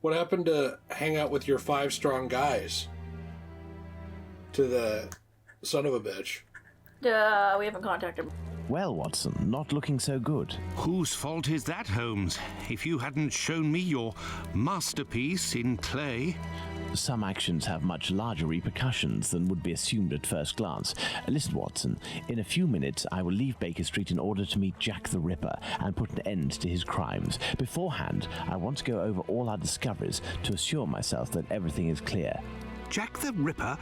What happened to hang out with your 5 strong guys? To the son of a bitch. We haven't contacted him. Well, Watson, not looking so good. Whose fault is that, Holmes? If you hadn't shown me your masterpiece in clay... Some actions have much larger repercussions than would be assumed at first glance. Listen, Watson, in a few minutes I will leave Baker Street in order to meet Jack the Ripper and put an end to his crimes. Beforehand, I want to go over all our discoveries to assure myself that everything is clear. Jack the Ripper?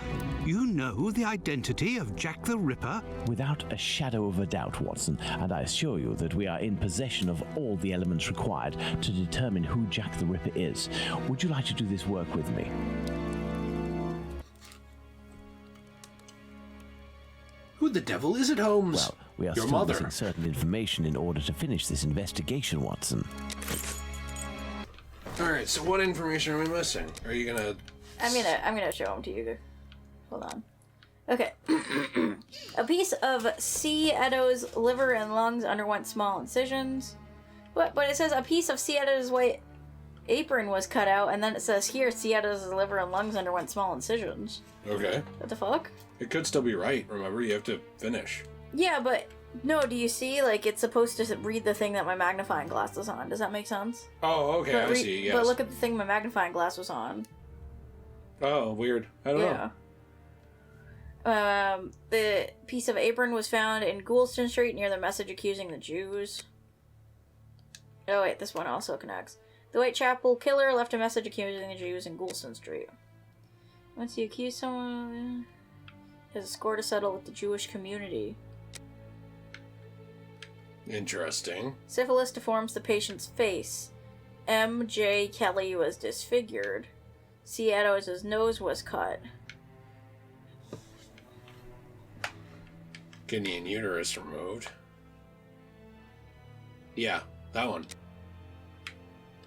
You know the identity of Jack the Ripper? Without a shadow of a doubt, Watson, and I assure you that we are in possession of all the elements required to determine who Jack the Ripper is. Would you like to do this work with me? Who the devil is it, Holmes? Well, we are your still mother. missing certain information in order to finish this investigation, Watson. Alright, so what information are we missing? Are you gonna... I'm gonna show them to you. Hold on. Okay. A piece of C. Edo's liver and lungs underwent small incisions. What? But it says a piece of C. Edo's white apron was cut out, and then it says here C. Edo's liver and lungs underwent small incisions. Okay. What the fuck? It could still be right. Remember, you have to finish. Yeah, but no, do you see? Like, it's supposed to read the thing that my magnifying glass is on. Does that make sense? Oh, okay, I see, yes. But look at the thing my magnifying glass was on. Oh, weird. I don't know. The piece of apron was found in Goulston Street near the message accusing the Jews. Oh wait, this one also connects. The Whitechapel killer left a message accusing the Jews in Goulston Street. Once he accused someone, he has a score to settle with the Jewish community. Interesting. Syphilis deforms the patient's face. M.J. Kelly was disfigured. C. Edo's nose was cut. Kidney and uterus removed. Yeah, that one.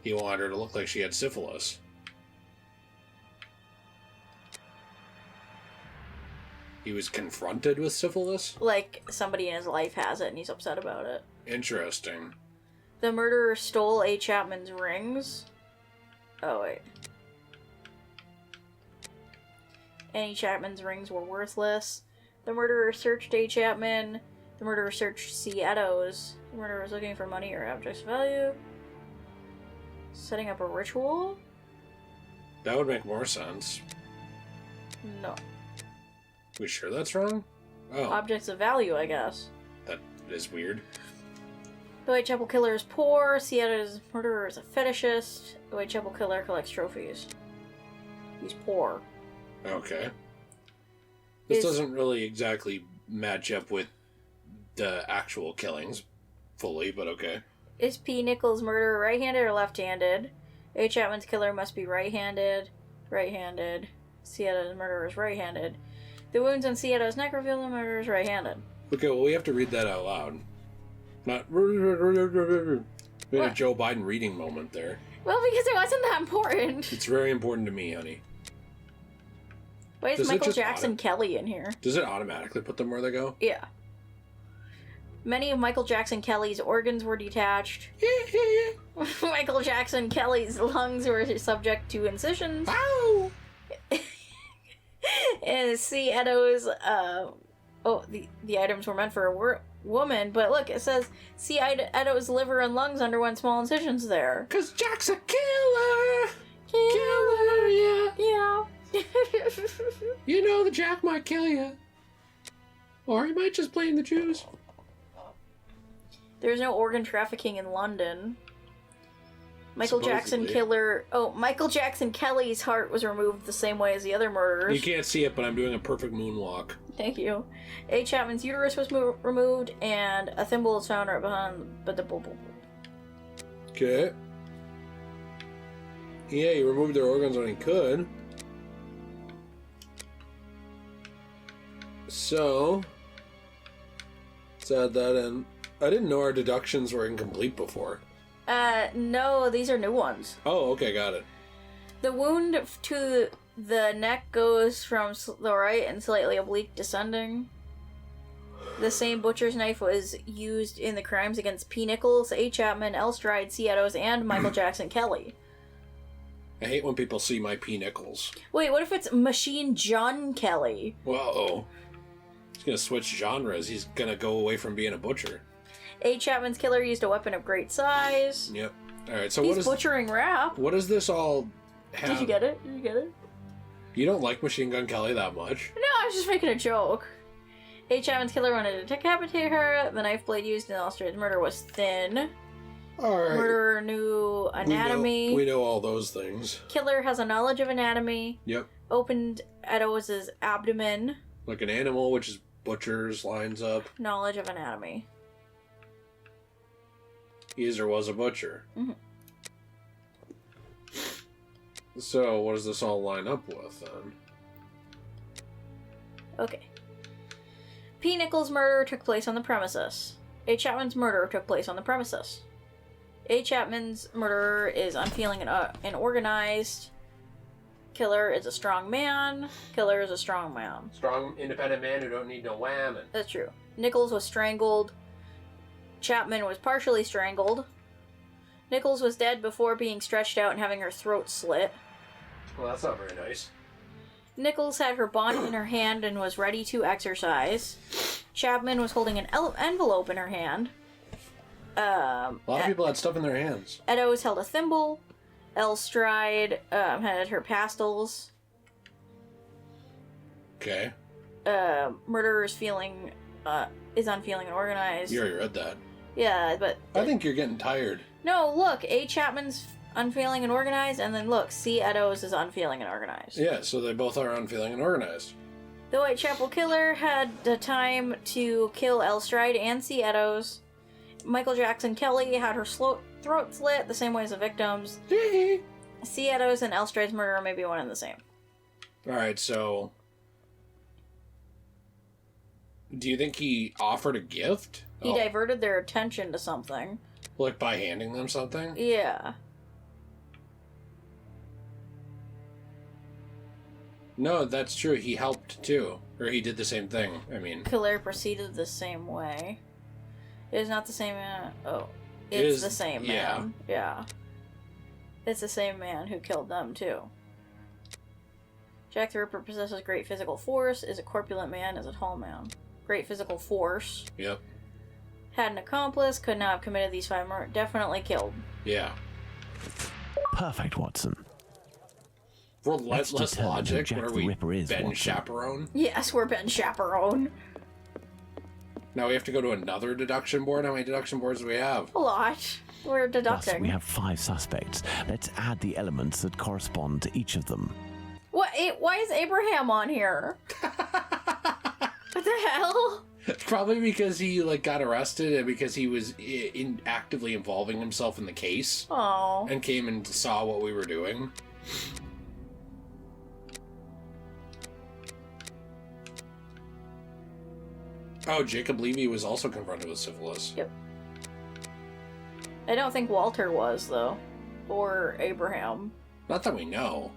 He wanted her to look like she had syphilis. He was confronted with syphilis? Like, somebody in his life has it and he's upset about it. Interesting. The murderer stole A. Chapman's rings. Oh, wait. Annie Chapman's rings were worthless. The murderer searched A. Chapman. The murderer searched C. Edo's. The murderer was looking for money or objects of value. Setting up a ritual? That would make more sense. No. We sure that's wrong? Oh, Objects of value, I guess. that is weird. The Whitechapel killer is poor. C. Edo's murderer is a fetishist. The Whitechapel killer collects trophies. He's poor. Okay. This doesn't really exactly match up with the actual killings fully, but okay. Is P. Nichols' murderer right-handed or left-handed? A. Chapman's killer must be right-handed. Right-handed. C. Edo's murderer is right-handed. The wounds on C. Edo's neck reveal the murderer is right-handed. Okay, well, we have to read that out loud. Not... We had a Joe Biden reading moment there. Well, because it wasn't that important. It's very important to me, honey. Why is Does it Michael just Jackson Kelly in here? Does it automatically put them where they go? Yeah. Many of Michael Jackson Kelly's organs were detached. Michael Jackson Kelly's lungs were subject to incisions. Ow! And C. Edo's, the items were meant for a woman, but look, it says C. Edo's liver and lungs underwent small incisions there. 'Cause Jack's a killer! Killer, yeah. Yeah. You know the Jack might kill you. Or he might just blame the Jews. There's no organ trafficking in London. Michael Jackson Supposedly. Michael Jackson Kelly's heart was removed the same way as the other murderers. You can't see it, but I'm doing a perfect moonwalk. Thank you. A. Chapman's uterus was removed, and a thimble was found right behind Okay. Yeah, he removed their organs when he could. So, let's add that in. I didn't know our deductions were incomplete before. No, these are new ones. Oh, okay, got it. The wound to the neck goes from the right and slightly oblique descending. The same butcher's knife was used in the crimes against P. Nichols, A. Chapman, L. Stride, C. Edo's, and Michael Jackson Kelly. I hate when people see my P. Nichols. Wait, what if it's Machine John Kelly? Whoa. He's gonna switch genres. He's gonna go away from being a butcher. A. Chapman's killer used a weapon of great size. Yep. Alright, so He's butchering rap. what does this all have? Did you get it? Did you get it? You don't like Machine Gun Kelly that much? No, I was just making a joke. A. Chapman's killer wanted to decapitate her. The knife blade used in Illustrated murder was thin. Alright. Murderer knew anatomy. We know all those things. Killer has a knowledge of anatomy. Yep. Opened Eddowes' abdomen. Like an animal, which is butcher's, lines up. Knowledge of anatomy. He is or was a butcher. Mm-hmm. So, what does this all line up with, then? Okay. P. Nichols' murder took place on the premises. A. Chapman's murder took place on the premises. A. Chapman's murderer is unfeeling and organized. Killer is a strong man. Killer is a strong man. Strong, independent man who don't need no whamming. That's true. Nichols was strangled. Chapman was partially strangled. Nichols was dead before being stretched out and having her throat slit. Well, that's not very nice. Nichols had her bond in her hand and was ready to exercise. Chapman was holding an envelope in her hand. A lot of people had stuff in their hands. Eddowes held a thimble. Elstride had her pastels. Okay. Murderer is unfeeling and organized. You already read that. Yeah, but... I think you're getting tired. No, look, A. Chapman's unfeeling and organized, and then look, C. Eddowes is unfeeling and organized. Yeah, so they both are unfeeling and organized. The Whitechapel Killer had the time to kill Elstride and C. Eddowes. Michael Jackson Kelly had her throat slit the same way as the victims. C. Eddowes and Elstride's murderer may be one and the same. Alright, so... Do you think he offered a gift? He diverted their attention to something. Like by handing them something? Yeah. No, that's true. He helped too. Or he did the same thing. I mean... Killer proceeded the same way. It is not the same man. Oh. It's the same man. Yeah. It's the same man who killed them too. Jack the Ripper possesses great physical force. Is a corpulent man. Is a tall man. Great physical force. Yep. Had an accomplice. Could not have committed these 5 murders. Definitely killed. Yeah. Perfect, Watson. Relentless logic. Jack What are the we, Ripper is, Ben Watson. Chaperone? Yes, we're Ben Chaperone. Now we have to go to another deduction board? How many deduction boards do we have? A lot. We're deducting. Thus, we have 5 suspects. Let's add the elements that correspond to each of them. What? Why is Abraham on here? What the hell? Probably because he got arrested and because he was actively involving himself in the case. Oh. And came and saw what we were doing. Oh, Jacob Levy was also confronted with syphilis. Yep. I don't think Walter was, though. Or Abraham. Not that we know.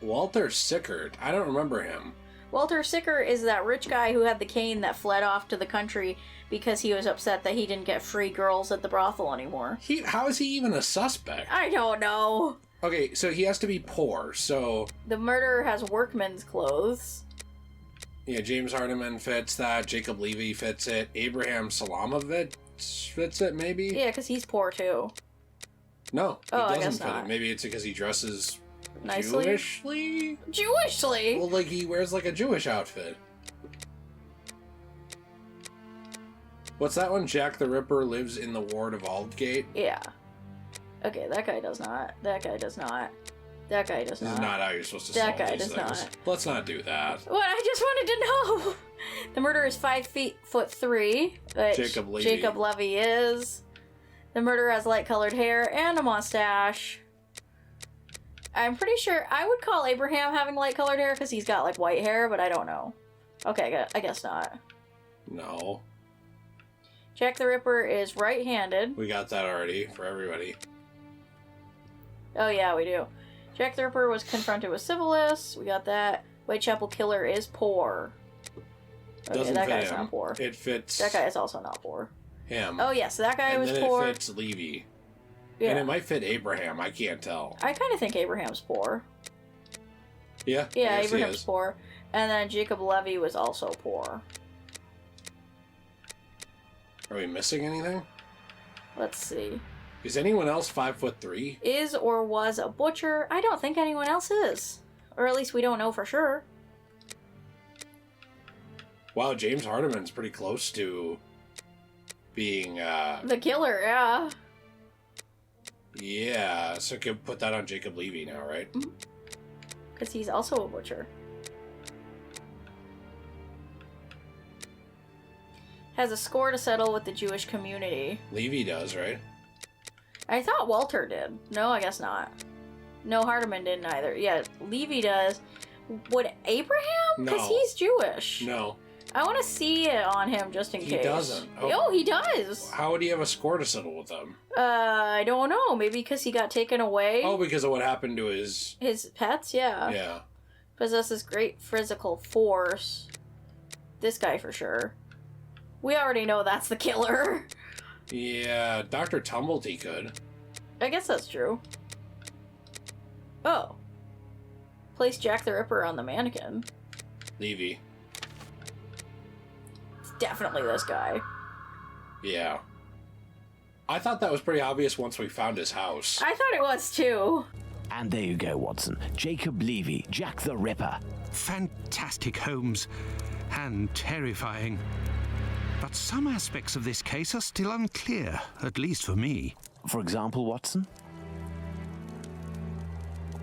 Walter Sickert. I don't remember him. Walter Sickert is that rich guy who had the cane that fled off to the country because he was upset that he didn't get free girls at the brothel anymore. How is he even a suspect? I don't know. Okay, so he has to be poor, so... The murderer has workman's clothes. Yeah, James Hardiman fits that. Jacob Levy fits it. Abraham Salamovich fits it, maybe? Yeah, because he's poor, too. No, he I doesn't guess fit not. it. Maybe it's because he dresses... Nicely? Jewishly? Jewishly? Well, he wears a Jewish outfit. What's that one? Jack the Ripper lives in the ward of Aldgate? Yeah. Okay, that guy does not. That guy does not. That guy does This not. is not how you're supposed to That solve guy these does things. not. Let's not do that. What? I just wanted to know. The murderer is 5'3", which Jacob Levy is. The murderer has light-colored hair and a mustache. I'm pretty sure I would call Abraham having light-colored hair because he's got white hair, but I don't know. Okay, I guess not. No. Jack the Ripper is right-handed. We got that already for everybody. Oh yeah, we do. Jack the Ripper was confronted with syphilis. We got that. Whitechapel Killer is poor. Okay, Doesn't that fit guy's him. not poor. It fits That guy is also not poor. him. Oh yes, that guy and was then poor. it fits Levy. Yeah. And it might fit Abraham. I can't tell. I kind of think Abraham's poor. Yeah. Yeah, Abraham's poor. And then Jacob Levy was also poor. Are we missing anything? Let's see. Is anyone else 5'3"? Is or was a butcher? I don't think anyone else is. Or at least we don't know for sure. Wow, James Hardiman's pretty close to being, The killer, yeah. Yeah, so can put that on Jacob Levy now, right? Because he's also a butcher. Has a score to settle with the Jewish community. Levy does, right? I thought Walter did. No, I guess not. No, Hardiman didn't either. Yeah, Levy does. Would Abraham? Because No. he's Jewish. No. I want to see it on him just in case. He doesn't. Oh, he does. How would he have a score to settle with them? I don't know. Maybe because he got taken away. Oh, because of what happened to his... His pets, yeah. Yeah. Possesses great physical force. This guy for sure. We already know that's the killer. Yeah, Dr. Tumblety could. I guess that's true. Oh. Place Jack the Ripper on the mannequin. Levy. It's definitely this guy. Yeah. I thought that was pretty obvious once we found his house. I thought it was too. And there you go, Watson. Jacob Levy, Jack the Ripper. Fantastic, Holmes. And terrifying. But some aspects of this case are still unclear, at least for me. For example, Watson?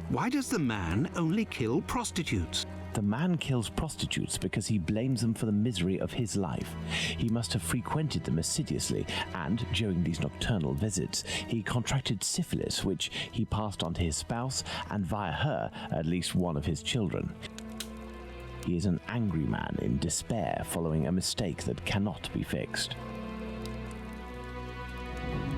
Why does the man only kill prostitutes? The man kills prostitutes because he blames them for the misery of his life. He must have frequented them assiduously, and during these nocturnal visits, he contracted syphilis, which he passed on to his spouse, and via her, at least one of his children. He is an angry man in despair following a mistake that cannot be fixed.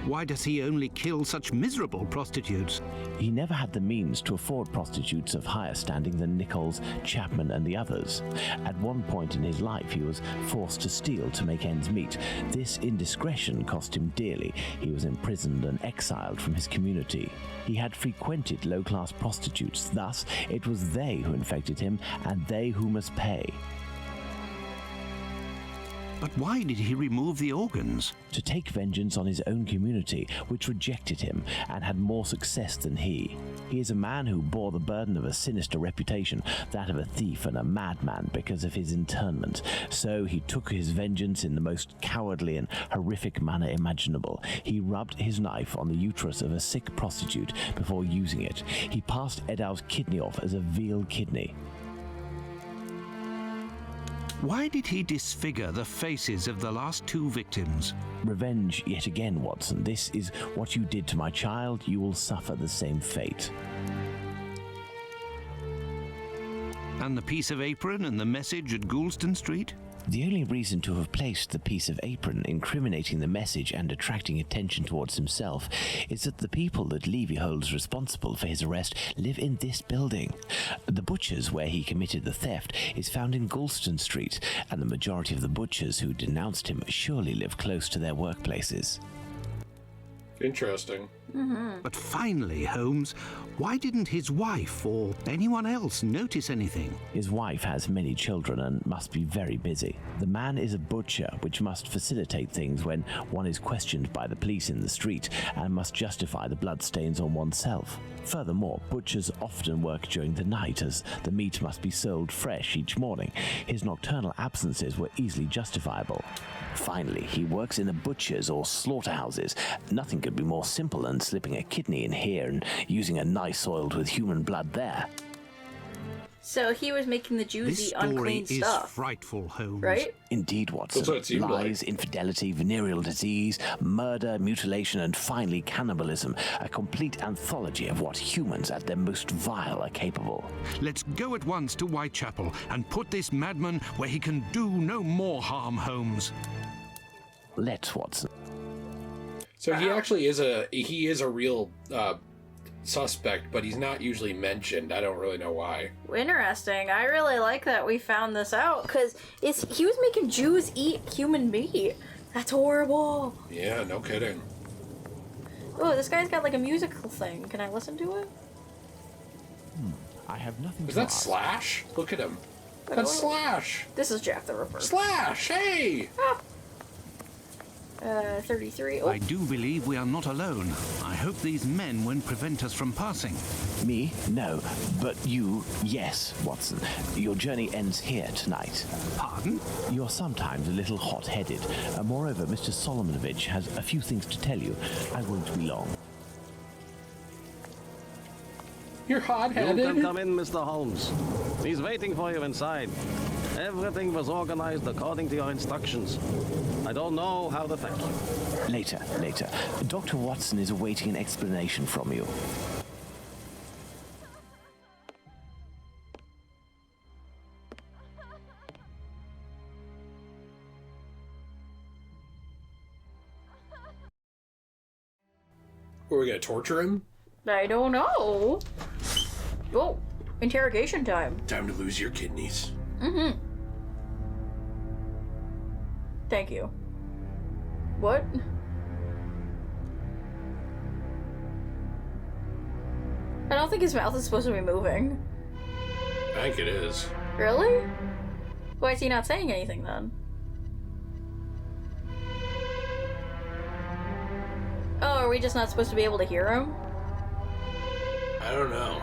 Why does he only kill such miserable prostitutes? He never had the means to afford prostitutes of higher standing than Nichols, Chapman, and the others. At one point in his life, he was forced to steal to make ends meet. This indiscretion cost him dearly. He was imprisoned and exiled from his community. He had frequented low-class prostitutes, thus it was they who infected him, and they who must pay. But why did he remove the organs? To take vengeance on his own community, which rejected him and had more success than he. He is a man who bore the burden of a sinister reputation, that of a thief and a madman, because of his internment. So he took his vengeance in the most cowardly and horrific manner imaginable. He rubbed his knife on the uterus of a sick prostitute before using it. He passed Edow's kidney off as a veal kidney. Why did he disfigure the faces of the last two victims? Revenge yet again, Watson. This is what you did to my child. You will suffer the same fate. And the piece of apron and the message at Goulston Street? The only reason to have placed the piece of apron incriminating the message and attracting attention towards himself is that the people that Levy holds responsible for his arrest live in this building. The butcher's where he committed the theft is found in Goulston Street, and the majority of the butchers who denounced him surely live close to their workplaces. Interesting. But finally, Holmes, why didn't his wife or anyone else notice anything? His wife has many children and must be very busy. The man is a butcher, which must facilitate things when one is questioned by the police in the street and must justify the bloodstains on oneself. Furthermore, butchers often work during the night as the meat must be sold fresh each morning. His nocturnal absences were easily justifiable. Finally, he works in the butchers or slaughterhouses. Nothing could be more simple than slipping a kidney in here and using a knife soiled with human blood there. So he was making the Jews This eat story unclean is stuff, frightful, Holmes. right? Indeed, Watson. That's what it seemed Lies, infidelity, venereal disease, murder, mutilation, and finally cannibalism. A complete anthology of what humans at their most vile are capable. Let's go at once to Whitechapel and put this madman where he can do no more harm, Holmes. Let's, Watson. So he actually is a real suspect, but he's not usually mentioned. I don't really know why. Interesting. I really like that we found this out because he was making Jews eat human meat. That's horrible. Yeah, no kidding. Oh, this guy's got like a musical thing. Can I listen to it? I have nothing Is to that ask. Slash? Look at him. Wait, That's what? Slash. This is Jack the Ripper. Slash, hey! 33. Oh, I do believe we are not alone. I hope these men won't prevent us from passing. Me? No. But you, yes, Watson. Your journey ends here tonight. Pardon? You're sometimes a little hot-headed. Moreover, Mr. Solomonovich has a few things to tell you. I won't be long. You're You can hot-headed. come in, Mr. Holmes. He's waiting for you inside. Everything was organized according to your instructions. I don't know how to thank you. Later. Dr. Watson is awaiting an explanation from you. Are we gonna torture him? I don't know. Oh, interrogation time. Time to lose your kidneys. Mm-hmm. Thank you. What? I don't think his mouth is supposed to be moving. I think it is. Really? Why is he not saying anything then? Oh, are we just not supposed to be able to hear him? I don't know.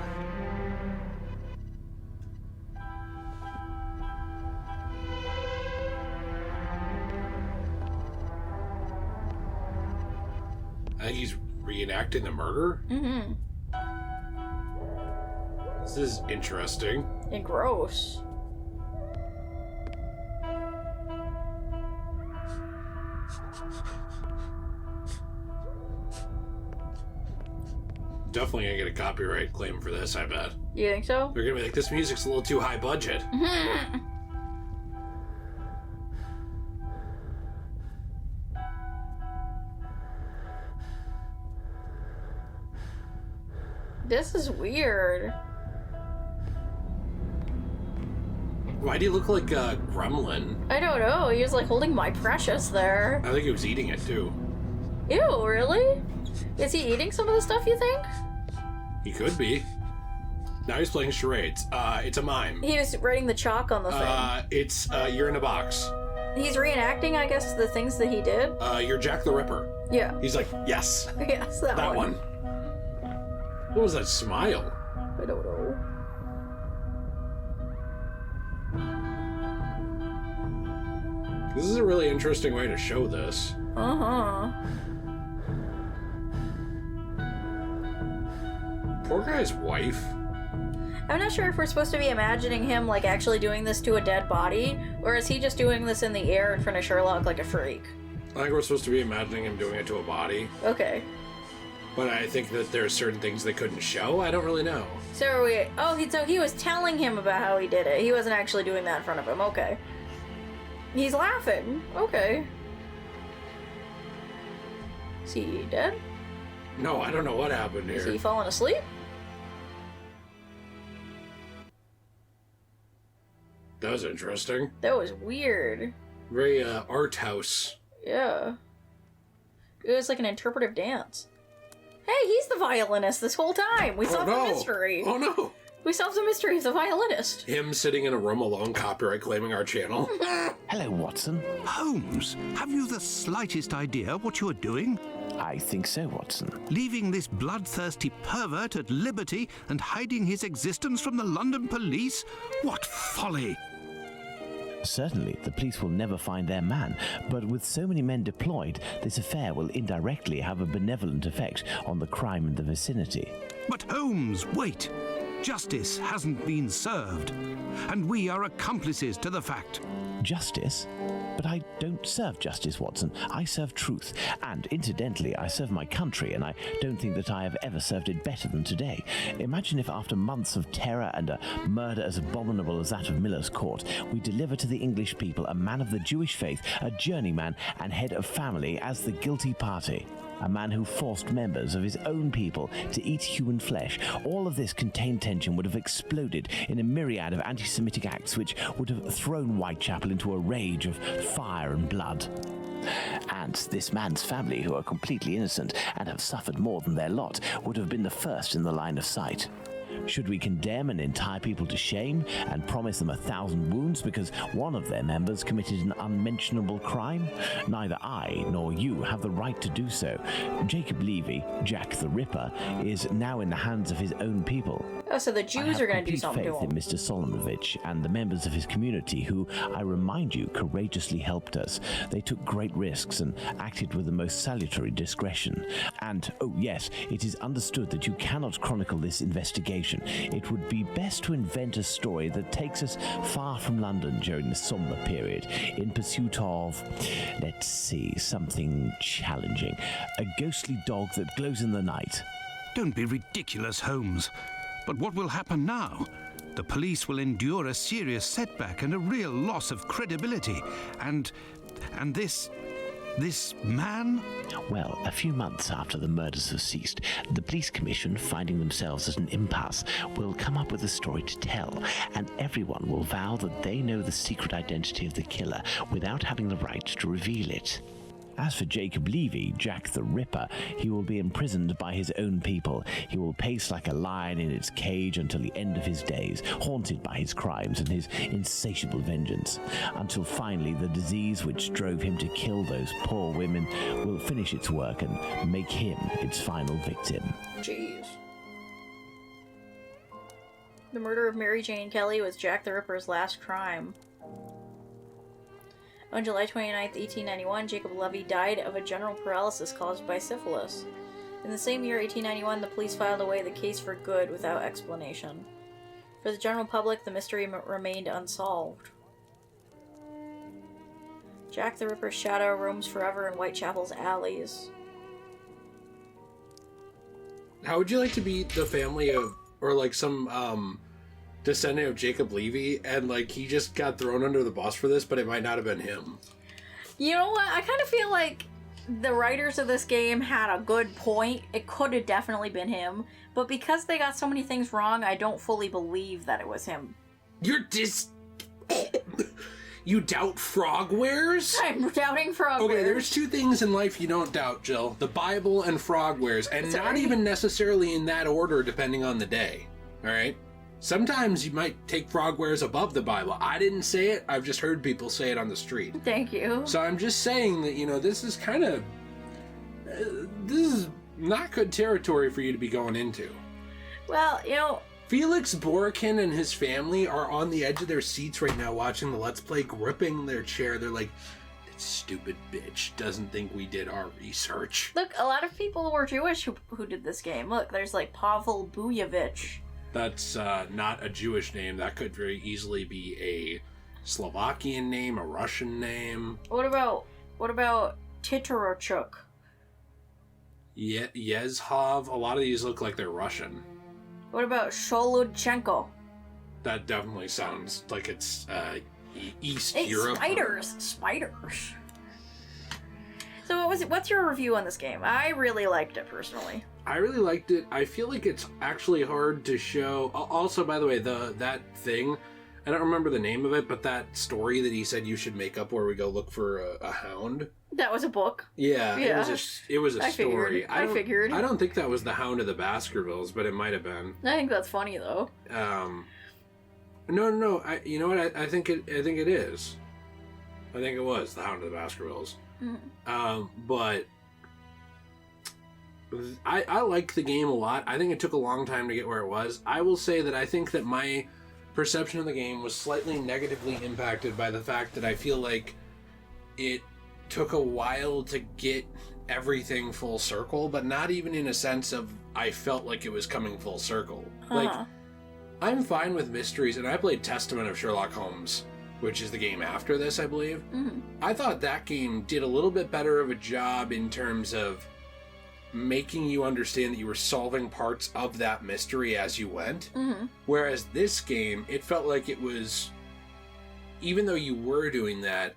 I think he's reenacting the murder. Mm-hmm. This is interesting. And gross. Definitely gonna get a copyright claim for this, I bet. You think so? They're gonna be like, this music's a little too high budget. This is weird. Why do you look like a gremlin? I don't know. He was like holding my precious there. I think he was eating it too. Ew, really? Is he eating some of the stuff, you think? He could be. Now he's playing charades. It's a mime. He was writing the chalk on the thing. It's you're in a box. He's reenacting, I guess, the things that he did. You're Jack the Ripper. Yeah. He's like, yes, Yes, that that one. What was that smile? I don't know. This is a really interesting way to show this. Uh-huh. Poor guy's wife. I'm not sure if we're supposed to be imagining him, like, actually doing this to a dead body, or is he just doing this in the air in front of Sherlock like a freak? I think we're supposed to be imagining him doing it to a body, Okay. but I think that there are certain things they couldn't show. I don't really know. So are we... Oh, so he was telling him about how he did it. He wasn't actually doing that in front of him. Okay. He's laughing. Okay. Is he dead? No, I don't know what happened Is here. he falling asleep? That was interesting. That was weird. Very art house. Yeah. It was like an interpretive dance. Hey, he's the violinist this whole time. We solved the mystery. Oh no! We solved the mystery of the violinist. Him sitting in a room alone, copyright claiming our channel. Hello, Watson. Holmes, have you the slightest idea what you are doing? I think so, Watson. Leaving this bloodthirsty pervert at liberty and hiding his existence from the London police? What folly! Certainly, the police will never find their man, but with so many men deployed, this affair will indirectly have a benevolent effect on the crime in the vicinity. But Holmes, wait! Justice hasn't been served, and we are accomplices to the fact. Justice? But I don't serve justice, Watson. I serve truth. And incidentally, I serve my country, and I don't think that I have ever served it better than today. Imagine if after months of terror and a murder as abominable as that of Miller's Court, we deliver to the English people a man of the Jewish faith, a journeyman and head of family as the guilty party. A man who forced members of his own people to eat human flesh. All of this contained tension would have exploded in a myriad of anti-Semitic acts which would have thrown Whitechapel into a rage of fire and blood. chance, this man's family, who are completely innocent and have suffered more than their lot, would have been the first in the line of sight. Should we condemn an entire people to shame and promise them 1,000 wounds because one of their members committed an unmentionable crime? Neither I nor you have the right to do so. Jacob Levy, Jack the Ripper, is now in the hands of his own people. Oh, so the Jews are going to do something to him. I have complete faith in Mr. Solomovich and the members of his community who, I remind you, courageously helped us. They took great risks and acted with the most salutary discretion. And, oh yes, it is understood that you cannot chronicle this investigation. It would be best to invent a story that takes us far from London during the somber period, in pursuit of, let's see, something challenging. A ghostly dog that glows in the night. Don't be ridiculous, Holmes. But what will happen now? The police will endure a serious setback and a real loss of credibility. And this man? Well, a few months after the murders have ceased, the police commission, finding themselves at an impasse, will come up with a story to tell, and everyone will vow that they know the secret identity of the killer without having the right to reveal it. As for Jacob Levy, Jack the Ripper, he will be imprisoned by his own people. He will pace like a lion in its cage until the end of his days, haunted by his crimes and his insatiable vengeance, until finally the disease which drove him to kill those poor women will finish its work and make him its final victim. Jeez. The murder of Mary Jane Kelly was Jack the Ripper's last crime. On July 29, 1891, Jacob Levy died of a general paralysis caused by syphilis. In the same year, 1891, the police filed away the case for good without explanation. For the general public, the mystery remained unsolved. Jack the Ripper's shadow roams forever in Whitechapel's alleys. How would you like to be the family of, or like some, descendant of Jacob Levy, and like he just got thrown under the bus for this, but it might not have been him? You know what? I kind of feel like the writers of this game had a good point. It could have definitely been him, but because they got so many things wrong, I don't fully believe that it was him. You doubt frogwares? I'm doubting frogwares. Okay, there's two things in life you don't doubt, Jill. The Bible and frogwares, and not even necessarily in that order depending on the day. Alright? Sometimes you might take frogwares above the Bible. I didn't say it, I've just heard people say it on the street. Thank you. So I'm just saying that, this is kind of... this is not good territory for you to be going into. Well, Felix Borkin and his family are on the edge of their seats right now watching the Let's Play, gripping their chair. They're like, that stupid bitch doesn't think we did our research. Look, a lot of people were Jewish who did this game. Look, there's like Pavel Bujevich. That's not a Jewish name. That could very easily be a Slovakian name, a Russian name. What about Titorchuk? Yezhov. A lot of these look like they're Russian. What about Sholudchenko? That definitely sounds like it's East It's Europe. Spiders. So what's your review on this game? I really liked it personally. I really liked it. I feel like it's actually hard to show. Also, by the way, that thing, I don't remember the name of it, but that story that he said you should make up where we go look for a hound. That was a book. Yeah. It was a story. I figured. I don't think that was the Hound of the Baskervilles, but it might have been. I think that's funny though. No. You know what? I think it is. I think it was the Hound of the Baskervilles. Mm. But I like the game a lot. I think it took a long time to get where it was. I will say that I think that my perception of the game was slightly negatively impacted by the fact that I feel like it took a while to get everything full circle, but not even in a sense of I felt like it was coming full circle. Like, I'm fine with mysteries, and I played Testament of Sherlock Holmes, which is the game after this, I believe. Mm-hmm. I thought that game did a little bit better of a job in terms of making you understand that you were solving parts of that mystery as you went. Mm-hmm. Whereas this game, it felt like it was, even though you were doing that,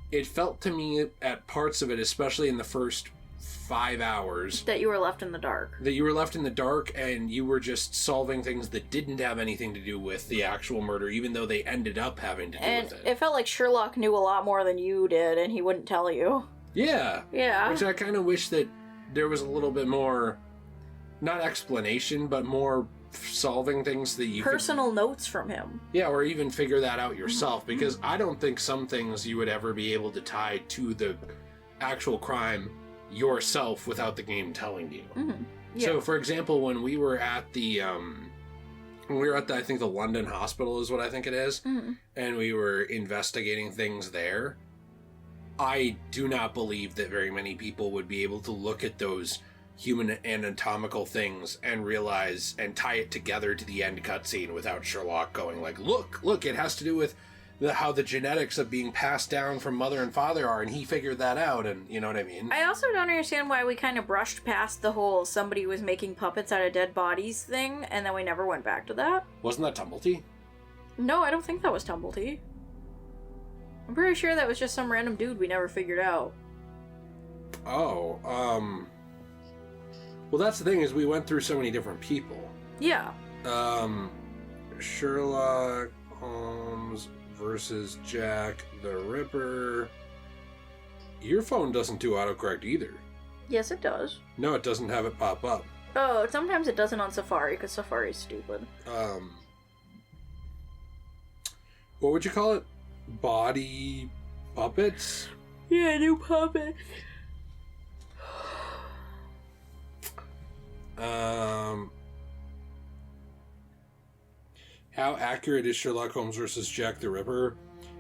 it felt to me at parts of it, especially in the first 5 hours, that you were left in the dark. That you were left in the dark and you were just solving things that didn't have anything to do with the actual murder, even though they ended up having to do with it. And it felt like Sherlock knew a lot more than you did, and he wouldn't tell you. Yeah. Yeah. Which I kind of wish that there was a little bit more, not explanation, but more solving things that you Personal notes from him. Yeah, or even figure that out yourself, because I don't think some things you would ever be able to tie to the actual crime yourself without the game telling you. Mm-hmm. Yeah. So, for example, when we were at the I think the London hospital is what I think it is, Mm-hmm. and we were investigating things there, I do not believe that very many people would be able to look at those human anatomical things and realize and tie it together to the end cutscene without Sherlock going like, look, it has to do with how the genetics of being passed down from mother and father are, and he figured that out, and you know what I mean? I also don't understand why we kind of brushed past the whole somebody was making puppets out of dead bodies thing, and then we never went back to that. Wasn't that Tumblety? No, I don't think that was Tumblety. I'm pretty sure that was just some random dude we never figured out. Oh, well, that's the thing, is we went through so many different people. Yeah. Sherlock Holmes versus Jack the Ripper. Your phone doesn't do autocorrect either. Yes, it does. No, it doesn't have it pop up. Oh, sometimes it doesn't on Safari, because Safari's stupid. What would you call it? Body puppets? Yeah, new puppets. How accurate is Sherlock Holmes versus Jack the Ripper?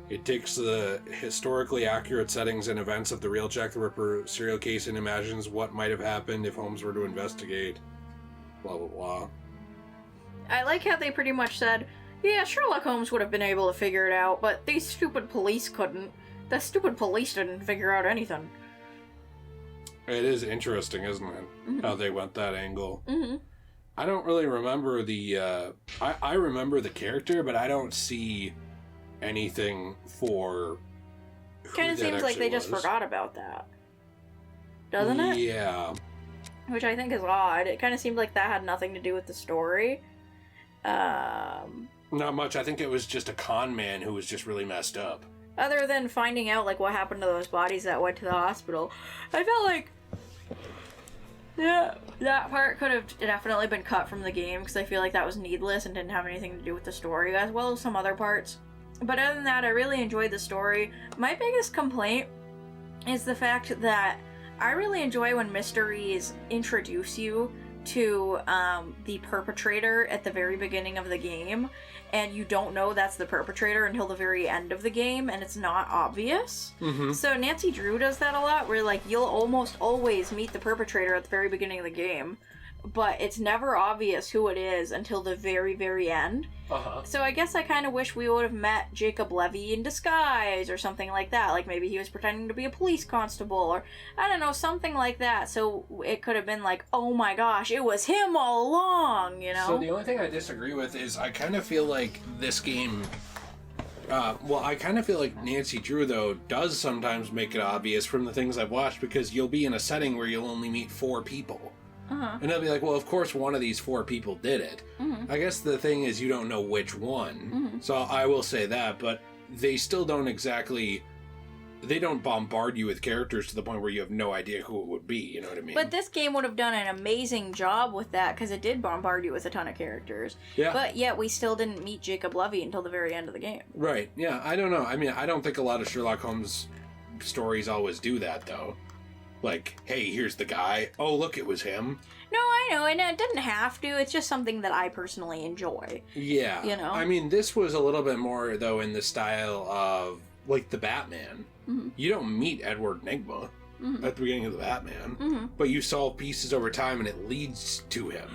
It takes the historically accurate settings and events of the real Jack the Ripper serial case and imagines what might have happened if Holmes were to investigate. Blah, blah, blah. I like how they pretty much said, yeah, Sherlock Holmes would have been able to figure it out, but these stupid police couldn't. The stupid police didn't figure out anything. It is interesting, isn't it? Mm-hmm. How they went that angle. Mm-hmm. I don't really remember the, I remember the character, but I don't see anything for who Kind of that seems like actually they just was. forgot about that. Doesn't it? Yeah. Which I think is odd. It kind of seemed like that had nothing to do with the story. Not much. I think it was just a con man who was just really messed up. Other than finding out, like, what happened to those bodies that went to the hospital, I felt like, yeah, that part could have definitely been cut from the game, because I feel like that was needless and didn't have anything to do with the story, as well as some other parts. But other than that, I really enjoyed the story. My biggest complaint is the fact that I really enjoy when mysteries introduce you to the perpetrator at the very beginning of the game, and you don't know that's the perpetrator until the very end of the game, and it's not obvious. Mm-hmm. So Nancy Drew does that a lot, where like you'll almost always meet the perpetrator at the very beginning of the game, but it's never obvious who it is until the very, very end. Uh-huh. So I guess I kind of wish we would have met Jacob Levy in disguise or something like that. Like maybe he was pretending to be a police constable or, I don't know, something like that. So it could have been like, oh my gosh, it was him all along, you know? So the only thing I disagree with is I kind of feel like this game... I kind of feel like Nancy Drew, though, does sometimes make it obvious from the things I've watched, because you'll be in a setting where you'll only meet 4 people. Uh-huh. And they'll be like, well, of course one of these 4 people did it. Mm-hmm. I guess the thing is you don't know which one. Mm-hmm. So I will say that, but they still don't exactly... They don't bombard you with characters to the point where you have no idea who it would be, you know what I mean? But this game would have done an amazing job with that, because it did bombard you with a ton of characters. Yeah. But yet we still didn't meet Jacob Levy until the very end of the game. Right, yeah, I don't know. I mean, I don't think a lot of Sherlock Holmes stories always do that, though. Like, hey, here's the guy. Oh, look, it was him. No, I know, and it didn't have to. It's just something that I personally enjoy. Yeah. You know? I mean, this was a little bit more, though, in the style of, like, the Batman. Mm-hmm. You don't meet Edward Nygma Mm-hmm. at the beginning of the Batman, Mm-hmm. but you solve pieces over time and it leads to him.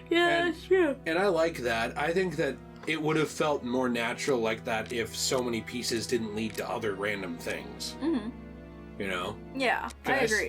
Yeah, And- that's true. And I like that. I think that it would have felt more natural like that if so many pieces didn't lead to other random things. Mm-hmm. You know? Yeah, I Guys, agree.